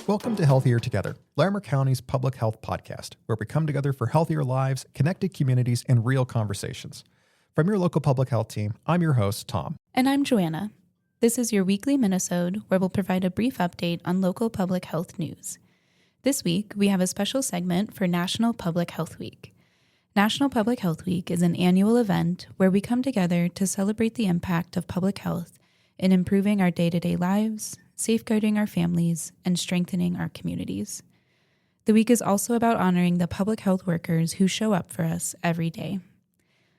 Welcome to Healthier Together, Larimer County's public health podcast, where we come together for healthier lives, connected communities, and real conversations. From your local public health team, I'm your host, Tom. And I'm Joanna. This is your weekly minisode where we'll provide a brief update on local public health news. This week, we have a special segment for National Public Health Week. National Public Health Week is an annual event where we come together to celebrate the impact of public health in improving our day-to-day lives, safeguarding our families, and strengthening our communities. The week is also about honoring the public health workers who show up for us every day.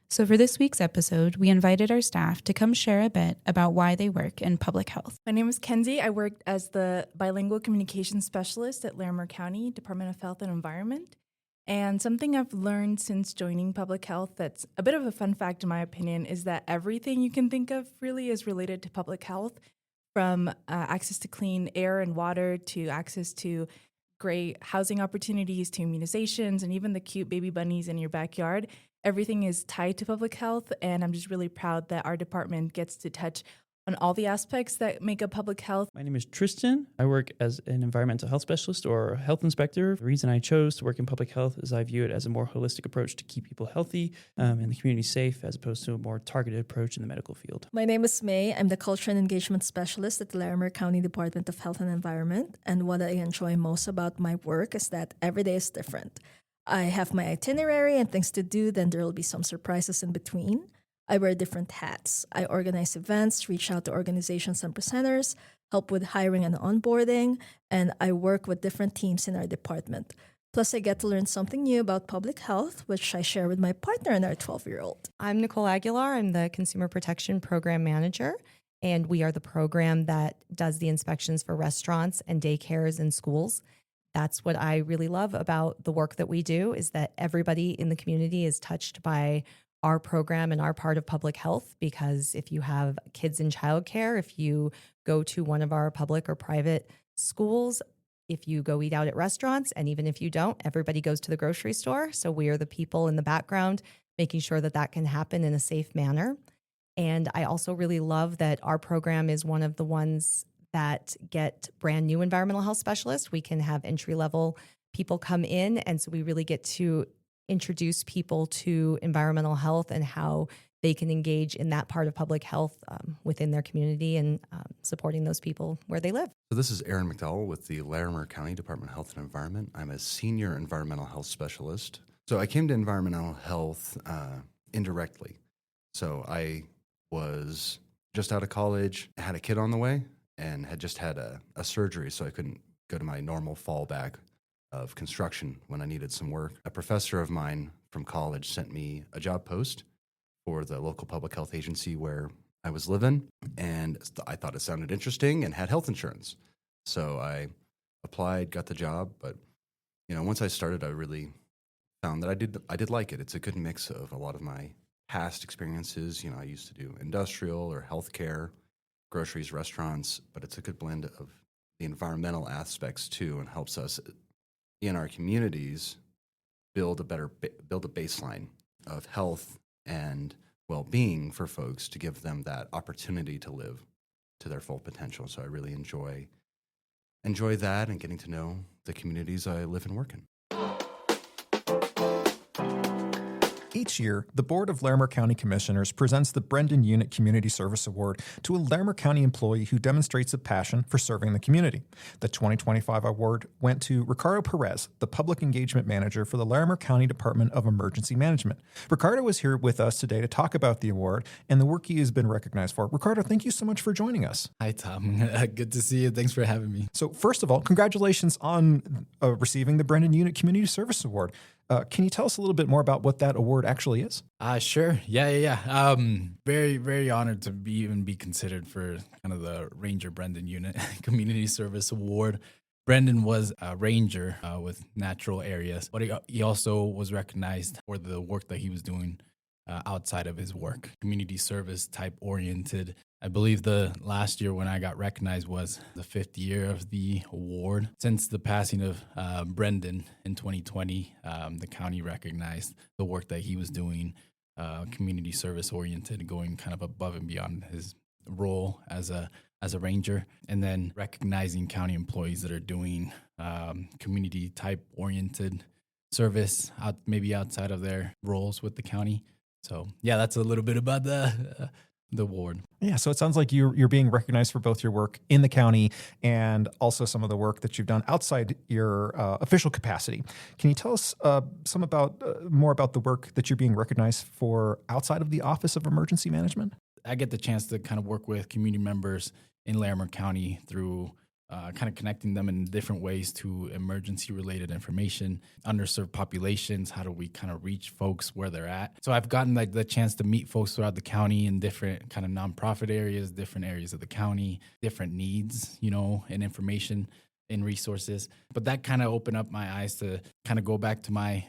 So for this week's episode, we invited our staff to come share a bit about why they work in public health. My name is Kenzie. I work as the bilingual communications specialist at Larimer County, Department of Health and Environment. And something I've learned since joining public health that's a bit of a fun fact in my opinion is that everything you can think of really is related to public health, from access to clean air and water to access to great housing opportunities to immunizations and even the cute baby bunnies in your backyard. Everything is tied to public health, and I'm just really proud that our department gets to touch on all the aspects that make up public health. My name is Tristan. I work as an environmental health specialist or health inspector. The reason I chose to work in public health is I view it as a more holistic approach to keep people healthy and the community safe, as opposed to a more targeted approach in the medical field. My name is May. I'm the Culture and Engagement Specialist at the Larimer County Department of Health and Environment. And what I enjoy most about my work is that every day is different. I have my itinerary and things to do, then there will be some surprises in between. I wear different hats. I organize events, reach out to organizations and presenters, help with hiring and onboarding, and I work with different teams in our department. Plus, I get to learn something new about public health, which I share with my partner and our 12-year-old. I'm Nicole Aguilar. I'm the Consumer Protection Program Manager, and we are the program that does the inspections for restaurants and daycares and schools. That's what I really love about the work that we do, is that everybody in the community is touched by our program and our part of public health, because if you have kids in childcare, if you go to one of our public or private schools, if you go eat out at restaurants, and even if you don't, everybody goes to the grocery store. So we are the people in the background making sure that that can happen in a safe manner. And I also really love that our program is one of the ones that get brand new environmental health specialists. We can have entry-level people come in, and so we really get to introduce people to environmental health and how they can engage in that part of public health within their community and supporting those people where they live. So this is Aaron McDowell with the Larimer County Department of Health and Environment. I'm a senior environmental health specialist. So I came to environmental health indirectly. So I was just out of college, had a kid on the way, and had just had a surgery, so I couldn't go to my normal fallback of construction when I needed some work. A professor of mine from college sent me a job post for the local public health agency where I was living, and I thought it sounded interesting and had health insurance. So I applied, got the job, but once I started, I really found that I did like it. It's a good mix of a lot of my past experiences. I used to do industrial or healthcare, groceries, restaurants, but it's a good blend of the environmental aspects too, and helps us in our communities build a baseline of health and well-being for folks to give them that opportunity to live to their full potential. So I really enjoy that and getting to know the communities I live and work in. Each year, the Board of Larimer County Commissioners presents the Brendan Unitt Community Service Award to a Larimer County employee who demonstrates a passion for serving the community. The 2025 award went to Ricardo Perez, the Public Engagement Manager for the Larimer County Department of Emergency Management. Ricardo is here with us today to talk about the award and the work he has been recognized for. Ricardo, thank you so much for joining us. Hi, Tom. Good to see you. Thanks for having me. So first of all, congratulations on receiving the Brendan Unitt Community Service Award. Can you tell us a little bit more about what that award actually is? Sure. Yeah. Very, very honored to even be considered for kind of the Ranger Brendan Unitt Community Service Award. Brendan was a ranger with natural areas, but he also was recognized for the work that he was doing outside of his work, community service type oriented. I believe the last year when I got recognized was the 5th year of the award. Since the passing of Brendan in 2020, the county recognized the work that he was doing, community service oriented, going kind of above and beyond his role as a as a ranger, and then recognizing county employees that are doing community type oriented service maybe outside of their roles with the county. So yeah, that's a little bit about the award. Yeah, so it sounds like you're being recognized for both your work in the county and also some of the work that you've done outside your official capacity. Can you tell us more about the work that you're being recognized for outside of the Office of Emergency Management? I get the chance to kind of work with community members in Larimer County through kind of connecting them in different ways to emergency-related information, underserved populations. How do we kind of reach folks where they're at? So I've gotten like the chance to meet folks throughout the county in different kind of nonprofit areas, different areas of the county, different needs, and information and resources. But that kind of opened up my eyes to kind of go back to my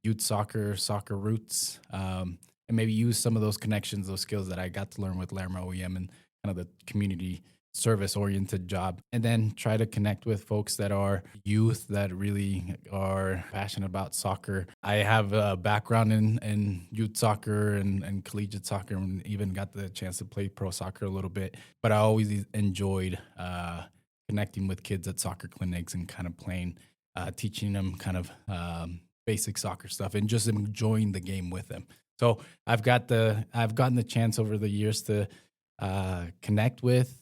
youth soccer roots, and maybe use some of those connections, those skills that I got to learn with Larimer OEM and kind of the community service-oriented job, and then try to connect with folks that are youth that really are passionate about soccer. I have a background in youth soccer and collegiate soccer, and even got the chance to play pro soccer a little bit, but I always enjoyed connecting with kids at soccer clinics and kind of playing, teaching them kind of basic soccer stuff and just enjoying the game with them. So I've gotten the chance over the years to connect with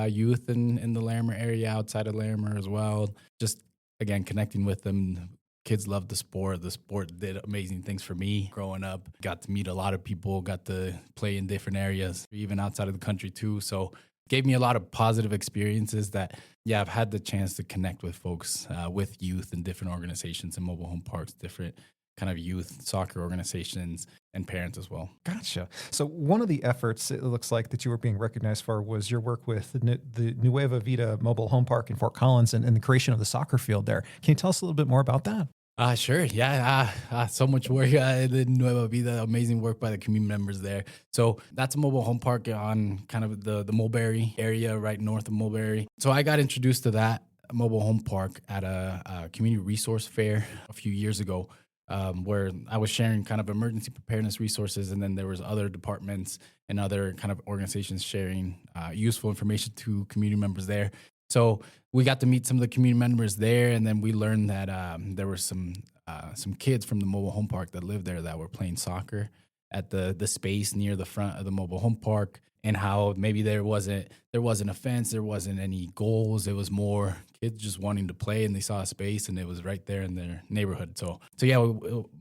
youth in the Larimer area, outside of Larimer as well. Just, again, connecting with them. Kids love the sport. The sport did amazing things for me growing up. Got to meet a lot of people, got to play in different areas, even outside of the country too. So gave me a lot of positive experiences that, I've had the chance to connect with folks, with youth in different organizations and mobile home parks, different kind of youth soccer organizations, and parents as well. Gotcha. So one of the efforts it looks like that you were being recognized for was your work with the Nueva Vida Mobile Home Park in Fort Collins and the creation of the soccer field there. Can you tell us a little bit more about that? Sure. Yeah. So much work in Nueva Vida. Amazing work by the community members there. So that's a mobile home park on kind of the Mulberry area, right north of Mulberry. So I got introduced to that mobile home park at a community resource fair a few years ago, where I was sharing kind of emergency preparedness resources, and then there was other departments and other kind of organizations sharing useful information to community members there. So we got to meet some of the community members there, and then we learned that there were some kids from the mobile home park that lived there that were playing soccer at the space near the front of the mobile home park, and how maybe there wasn't a fence, there wasn't any goals. It was more kids just wanting to play, and they saw a space, and it was right there in their neighborhood. So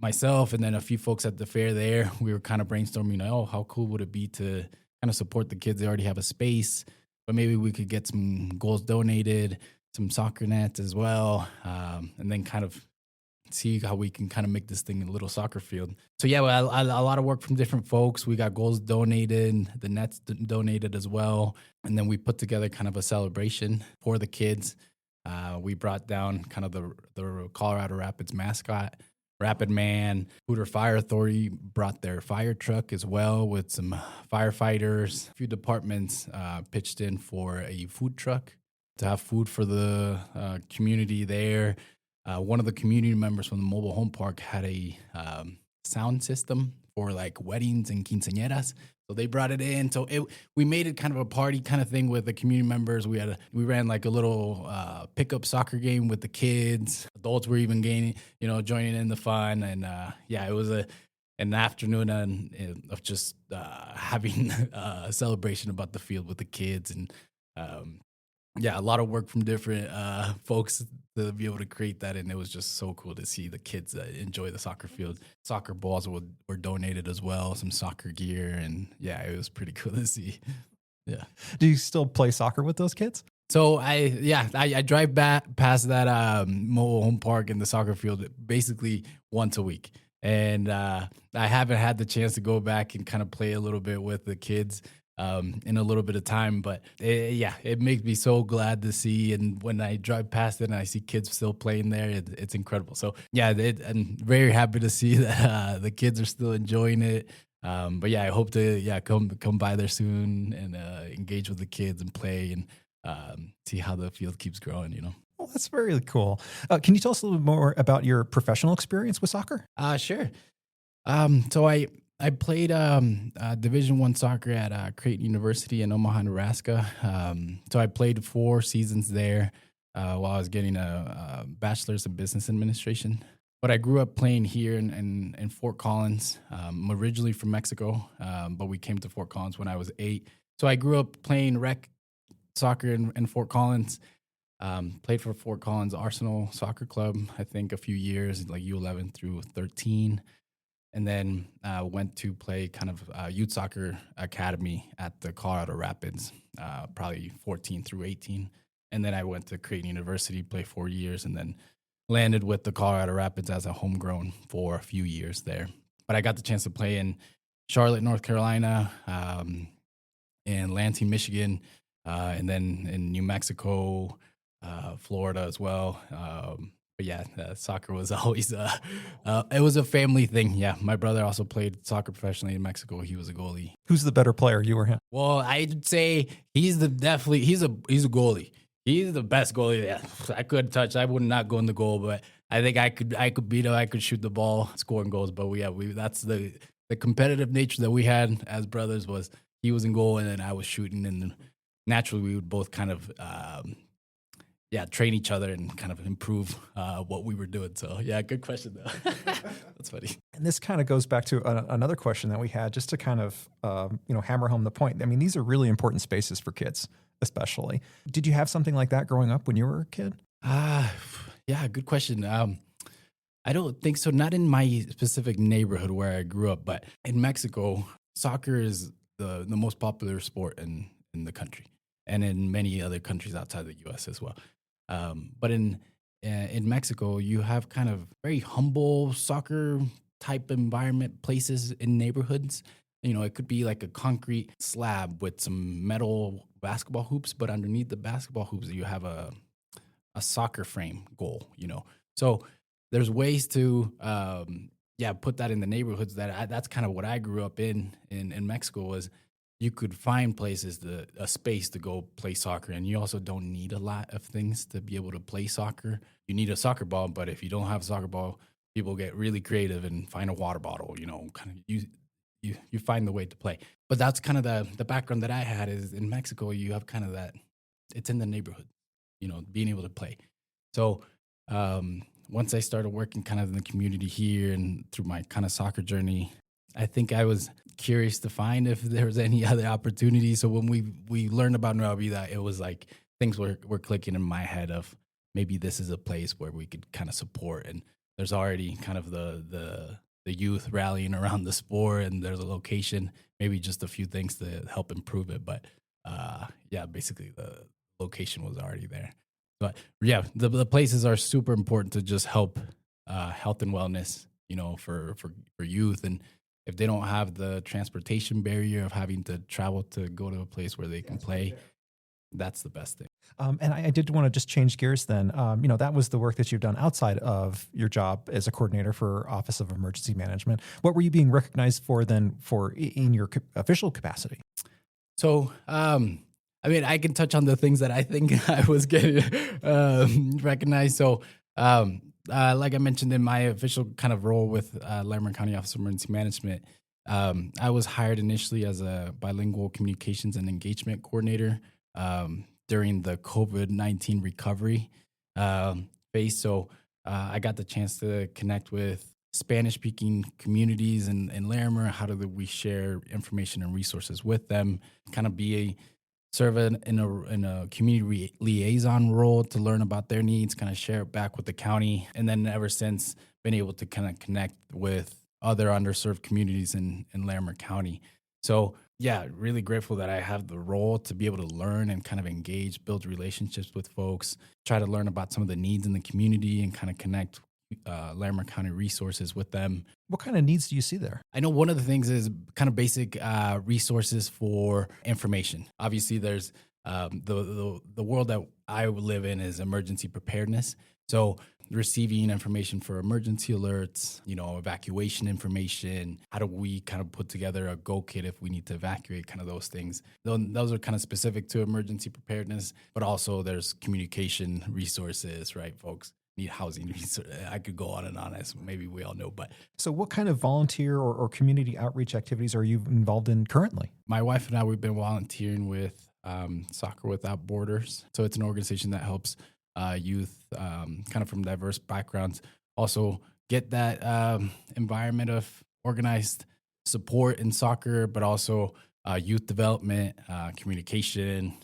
myself and then a few folks at the fair there, we were kind of brainstorming, how cool would it be to kind of support the kids? They already have a space, but maybe we could get some goals donated, some soccer nets as well, and then kind of see how we can kind of make this thing a little soccer field. So a lot of work from different folks. We got goals donated, the nets donated as well. And then we put together kind of a celebration for the kids. We brought down kind of the Colorado Rapids mascot, Rapid Man. Hooter Fire Authority brought their fire truck as well with some firefighters. A few departments pitched in for a food truck to have food for the community there. One of the community members from the mobile home park had a sound system for like weddings and quinceañeras. So they brought it in. So we made it kind of a party kind of thing with the community members. We ran like a little pickup soccer game with the kids. Adults were even joining in the fun. And it was an afternoon of just having a celebration about the field with the kids. And a lot of work from different folks to be able to create that, and it was just so cool to see the kids enjoy the soccer field. Soccer balls were donated as well, some soccer gear, and it was pretty cool to see. Yeah. Do you still play soccer with those kids? So I drive back past that mobile home park and the soccer field basically once a week, and I haven't had the chance to go back and kind of play a little bit with the kids in a little bit of time, but it makes me so glad to see. And when I drive past it and I see kids still playing there, it's incredible. So I'm very happy to see that the kids are still enjoying it. But I hope to come by there soon and engage with the kids and play and see how the field keeps growing. Well, that's very cool. Can you tell us a little bit more about your professional experience with soccer? Sure. So I played Division I soccer at Creighton University in Omaha, Nebraska. So I played 4 seasons there while I was getting a bachelor's in business administration. But I grew up playing here in Fort Collins. I'm originally from Mexico, but we came to Fort Collins when I was 8. So I grew up playing rec soccer in Fort Collins. Played for Fort Collins Arsenal Soccer Club, I think a few years, like U11 through 13. And then went to play kind of youth soccer academy at the Colorado Rapids, probably 14 through 18. And then I went to Creighton University, played 4 years, and then landed with the Colorado Rapids as a homegrown for a few years there. But I got the chance to play in Charlotte, North Carolina, in Lansing, Michigan, and then in New Mexico, Florida as well. But yeah, soccer was always it was a family thing. Yeah, my brother also played soccer professionally in Mexico. He was a goalie. Who's the better player, you or him? Well, I'd say he's a goalie. He's the best goalie. Yeah, I couldn't touch. I would not go in the goal, but I think I could beat him. I could shoot the ball, scoring goals. But that's the competitive nature that we had as brothers. Was he was in goal and then I was shooting, and naturally we would both kind of train each other and kind of improve what we were doing. So yeah, good question though. That's funny. And this kind of goes back to another question that we had, just to kind of hammer home the point. I mean, these are really important spaces for kids, especially. Did you have something like that growing up when you were a kid? Yeah, good question. I don't think so. Not in my specific neighborhood where I grew up, but in Mexico, soccer is the most popular sport in the country, and in many other countries outside the U.S. as well. But in Mexico, you have kind of very humble soccer type environment, places in neighborhoods. You know, it could be like a concrete slab with some metal basketball hoops, but underneath the basketball hoops, you have a soccer frame goal, you know. So there's ways to, put that in the neighborhoods. That's kind of what I grew up in Mexico. Was you could find places, a space to go play soccer, and you also don't need a lot of things to be able to play soccer. You need a soccer ball, but if you don't have a soccer ball, people get really creative and find a water bottle, you know, kind of you find the way to play. But that's kind of the background that I had. Is in Mexico, you have kind of that, it's in the neighborhood, you know, being able to play. So once I started working kind of in the community here and through my kind of soccer journey, I think I was curious to find if there was any other opportunities. So when we learned about Nueva Vida, it was like things were clicking in my head of maybe this is a place where we could kind of support. And there's already kind of the youth rallying around the sport, and there's a location, maybe just a few things to help improve it. But basically the location was already there. But yeah, the places are super important to just help health and wellness, you know, for youth. And if they don't have the transportation barrier of having to travel to go to a place where they can play, that's the best thing. And I did want to just change gears then. That was the work that you've done outside of your job as a coordinator for Office of Emergency Management. What were you being recognized for then in your official capacity? So, I can touch on the things that I think I was getting recognized. So, like I mentioned in my official kind of role with Larimer County Office of Emergency Management, I was hired initially as a bilingual communications and engagement coordinator during the COVID-19 recovery phase. So I got the chance to connect with Spanish-speaking communities in Larimer. How do we share information and resources with them? Kind of serve in a community liaison role to learn about their needs, kind of share it back with the county. And then ever since, been able to kind of connect with other underserved communities in Larimer County. So yeah, really grateful that I have the role to be able to learn and kind of engage, build relationships with folks, try to learn about some of the needs in the community and kind of connect Larimer County resources with them. What kind of needs do you see there? I know one of the things is kind of basic resources for information. Obviously, there's the world that I live in is emergency preparedness. So receiving information for emergency alerts, you know, evacuation information, how do we kind of put together a go kit if we need to evacuate, kind of those things. Those are kind of specific to emergency preparedness, but also there's communication resources, right, folks? need housing. I could go on and on, as maybe we all know. But So what kind of volunteer or community outreach activities are you involved in currently? my wife and I, we've been volunteering with Soccer Without Borders. So it's an organization that helps youth kind of from diverse backgrounds also get that environment of organized support in soccer, but also youth development, communication,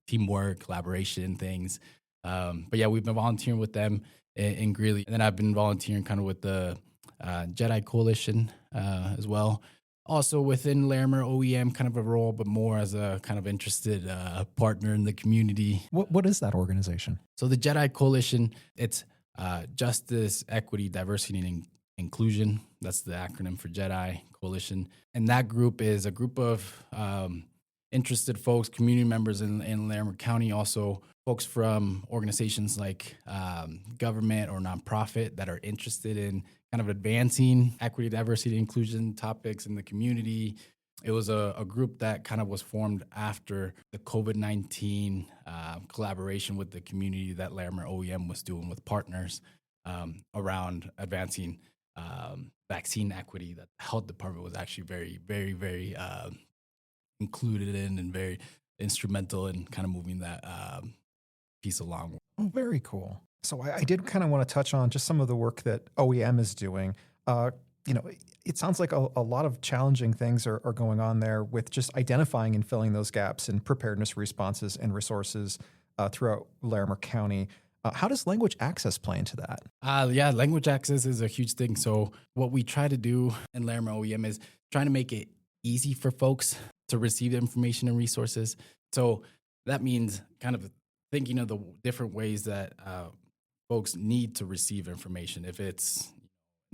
teamwork, collaboration, things. But yeah, we've been volunteering with them in Greeley. And then I've been volunteering kind of with the Jedi Coalition as well. Also within Larimer OEM, kind of a role, but more as a kind of interested partner in the community. What is that organization? So the Jedi Coalition, it's Justice, Equity, Diversity, and Inclusion. That's the acronym for Jedi Coalition. And that group is a group of interested folks, community members in Larimer County, also folks from organizations like government or nonprofit that are interested in kind of advancing equity, diversity, inclusion topics in the community. It was a group that kind of was formed after the COVID-19 collaboration with the community that Larimer OEM was doing with partners around advancing vaccine equity. That the health department was actually very, very, very included in and very instrumental in kind of moving that piece along. Oh, very cool. So I did kind of want to touch on just some of the work that OEM is doing. It sounds like a lot of challenging things are going on there with just identifying and filling those gaps in preparedness responses and resources throughout Larimer County. How does language access play into that? Yeah, language access is a huge thing. So what we try to do in Larimer OEM is trying to make it easy for folks to receive information and resources. So that means kind of thinking of the different ways that folks need to receive information. If it's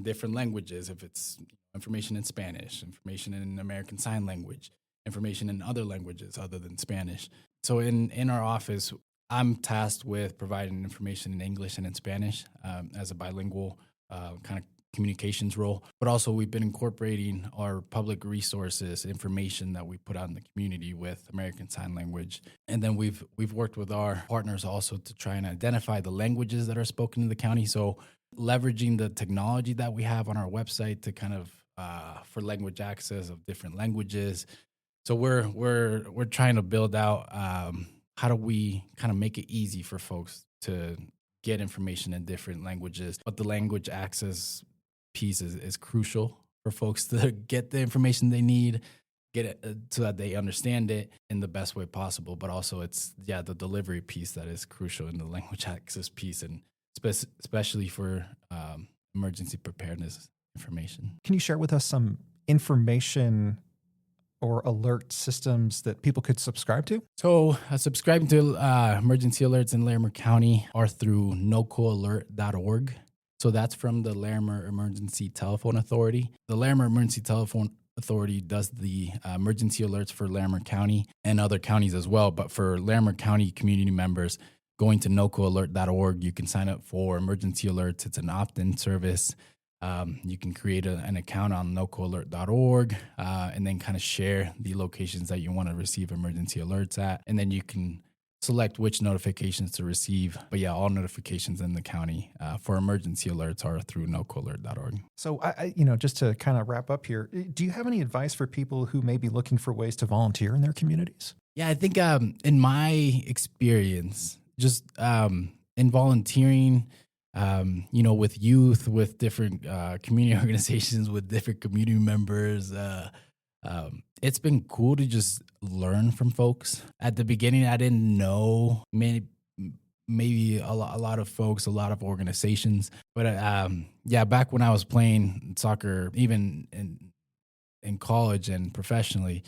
different languages, if it's information in Spanish, information in American Sign Language, information in other languages other than Spanish. So in our office, I'm tasked with providing information in English and in Spanish as a bilingual kind of communications role. But also we've been incorporating our public resources, information that we put out in the community with American Sign Language. And then we've worked with our partners also to try and identify the languages that are spoken in the county. So leveraging the technology that we have on our website to kind of for language access of different languages. So we're trying to build out how do we kind of make it easy for folks to get information in different languages, but the language access piece is crucial for folks to get the information they need, get it so that they understand it in the best way possible. But also it's the delivery piece that is crucial in the language access piece, and especially for emergency preparedness information. Can you share with us some information or alert systems that people could subscribe to? So subscribing to emergency alerts in Larimer County are through nocoalert.org. So that's from the Larimer Emergency Telephone Authority. The Larimer Emergency Telephone Authority does the emergency alerts for Larimer County and other counties as well. But for Larimer County community members, going to nocoalert.org, you can sign up for emergency alerts. It's an opt-in service. You can create an account on nocoalert.org and then kind of share the locations that you want to receive emergency alerts at. And then you can select which notifications to receive. But yeah, all notifications in the county for emergency alerts are through nocoalert.org. So I just to kind of wrap up here, do you have any advice for people who may be looking for ways to volunteer in their communities? Yeah, I think in my experience, just in volunteering, with youth, with different community organizations, with different community members, it's been cool to just learn from folks. At the beginning, I didn't know maybe a lot of folks, a lot of organizations. But back when I was playing soccer, even in college and professionally,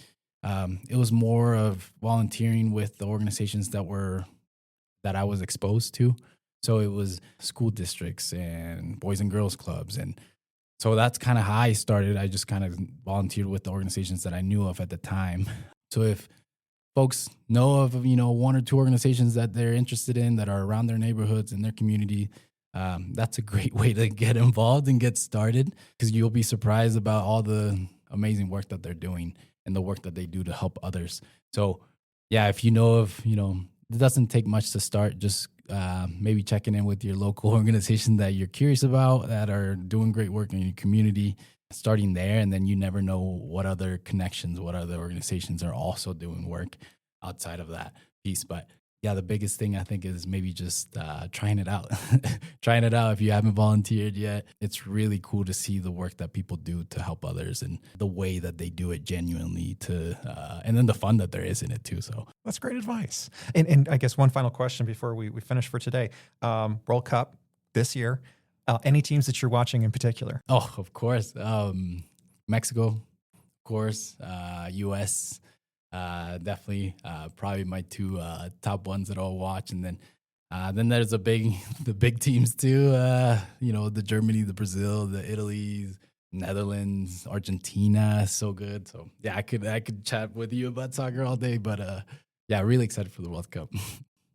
it was more of volunteering with the organizations that I was exposed to. So it was school districts and boys and girls clubs. And so that's kind of how I started. I just kind of volunteered with the organizations that I knew of at the time. So if folks know of, one or two organizations that they're interested in that are around their neighborhoods and their community, that's a great way to get involved and get started, because you'll be surprised about all the amazing work that they're doing and the work that they do to help others. So yeah, if you know of, it doesn't take much to start. Just maybe checking in with your local organization that you're curious about that are doing great work in your community, starting there. And then you never know what other connections, what other organizations are also doing work outside of that piece. But yeah, the biggest thing I think is maybe just trying it out. Trying it out if you haven't volunteered yet. It's really cool to see the work that people do to help others and the way that they do it genuinely and then the fun that there is in it too. So That's great advice. And I guess one final question before we finish for today. World Cup this year. Any teams that you're watching in particular? Oh, of course. Mexico, of course. US. Definitely probably my two top ones that I'll watch, and then there's the big teams too, the Germany, the Brazil, the Italy, Netherlands, Argentina, so good. So yeah, I could chat with you about soccer all day, but yeah, really excited for the World Cup.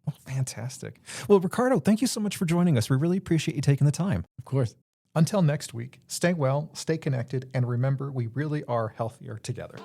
Oh, fantastic. Well, Ricardo, thank you so much for joining us. We really appreciate you taking the time. Of course. Until next week, stay well, stay connected, and remember, we really are healthier together.